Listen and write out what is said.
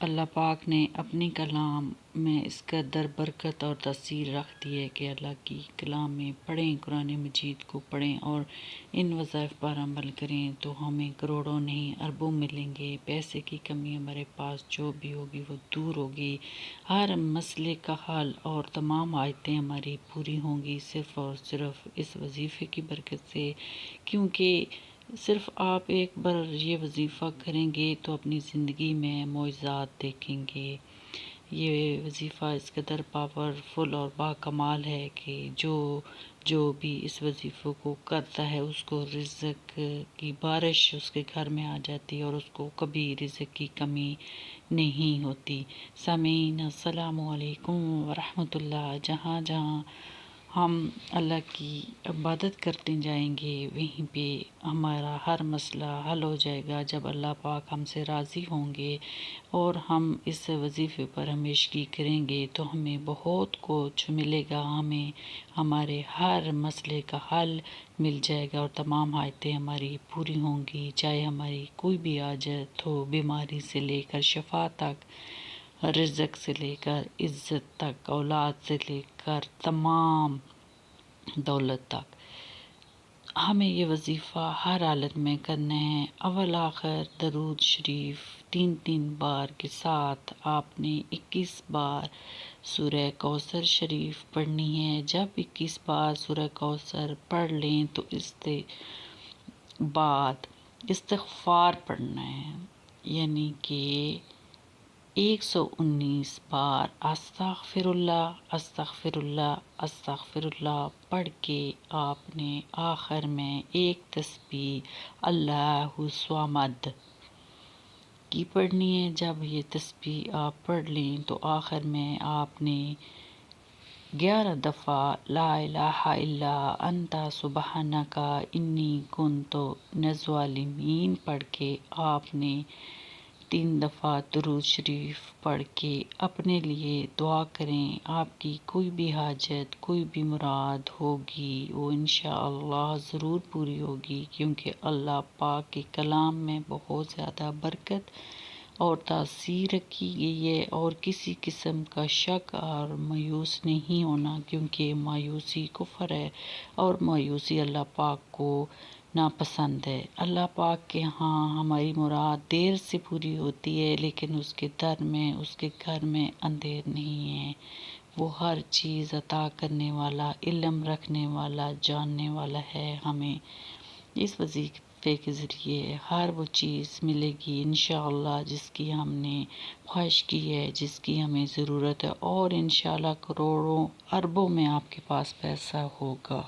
اللہ پاک نے اپنی کلام میں اس قدر برکت اور تاثیر رکھ دی ہے کہ اللہ کی کلام میں پڑھیں، قرآن مجید کو پڑھیں اور ان وظائف پر عمل کریں تو ہمیں کروڑوں نہیں اربوں ملیں گے۔ پیسے کی کمی ہمارے پاس جو بھی ہوگی وہ دور ہوگی، ہر مسئلے کا حل اور تمام آیتیں ہماری پوری ہوں گی صرف اور صرف اس وظیفے کی برکت سے، کیونکہ صرف آپ ایک بار یہ وظیفہ کریں گے تو اپنی زندگی میں معجزات دیکھیں گے۔ یہ وظیفہ اس قدر پاورفل اور باکمال ہے کہ جو بھی اس وظیفے کو کرتا ہے اس کو رزق کی بارش اس کے گھر میں آ جاتی ہے اور اس کو کبھی رزق کی کمی نہیں ہوتی۔ سامعین السلام علیکم ورحمۃ اللہ۔ جہاں جہاں ہم اللہ کی عبادت کرتے جائیں گے وہیں پہ ہمارا ہر مسئلہ حل ہو جائے گا۔ جب اللہ پاک ہم سے راضی ہوں گے اور ہم اس وظیفے پر ہمیشگی کریں گے تو ہمیں بہت کچھ ملے گا، ہمیں ہمارے ہر مسئلے کا حل مل جائے گا اور تمام حاجتیں ہماری پوری ہوں گی، چاہے ہماری کوئی بھی حاجت ہو، بیماری سے لے کر شفا تک، رزق سے لے کر عزت تک، اولاد سے لے کر تمام دولت تک۔ ہمیں یہ وظیفہ ہر حالت میں کرنا ہے۔ اول آخر درود شریف 3 بار کے ساتھ آپ نے 21 بار سورہ کوثر شریف پڑھنی ہے۔ جب 21 بار سورہ کوثر پڑھ لیں تو اس کے بعد استغفار پڑھنا ہے، یعنی کہ 119 بار استغفر اللہ استغفر اللہ استغفر اللہ پڑھ کے آپ نے آخر میں ایک تسبیح اللہ الصمد کی پڑھنی ہے۔ جب یہ تسبیح آپ پڑھ لیں تو آخر میں آپ نے 11 دفعہ لا الہ الا انت سبحانک انی کنت من الظالمین پڑھ کے آپ نے 3 دفعہ درود شریف پڑھ کے اپنے لیے دعا کریں۔ آپ کی کوئی بھی حاجت، کوئی بھی مراد ہوگی وہ انشاءاللہ ضرور پوری ہوگی، کیونکہ اللہ پاک کے کلام میں بہت زیادہ برکت اور تاثیر رکھی گئی ہے، اور کسی قسم کا شک اور مایوس نہیں ہونا، کیونکہ مایوسی کفر ہے اور مایوسی اللہ پاک کو ناپسند ہے۔ اللہ پاک کے ہاں ہماری مراد دیر سے پوری ہوتی ہے، لیکن اس کے در میں، اس کے گھر میں اندھیر نہیں ہے۔ وہ ہر چیز عطا کرنے والا، علم رکھنے والا، جاننے والا ہے۔ ہمیں اس وظیفے کے ذریعے ہر وہ چیز ملے گی انشاءاللہ جس کی ہم نے خواہش کی ہے، جس کی ہمیں ضرورت ہے، اور انشاءاللہ کروڑوں اربوں میں آپ کے پاس پیسہ ہوگا۔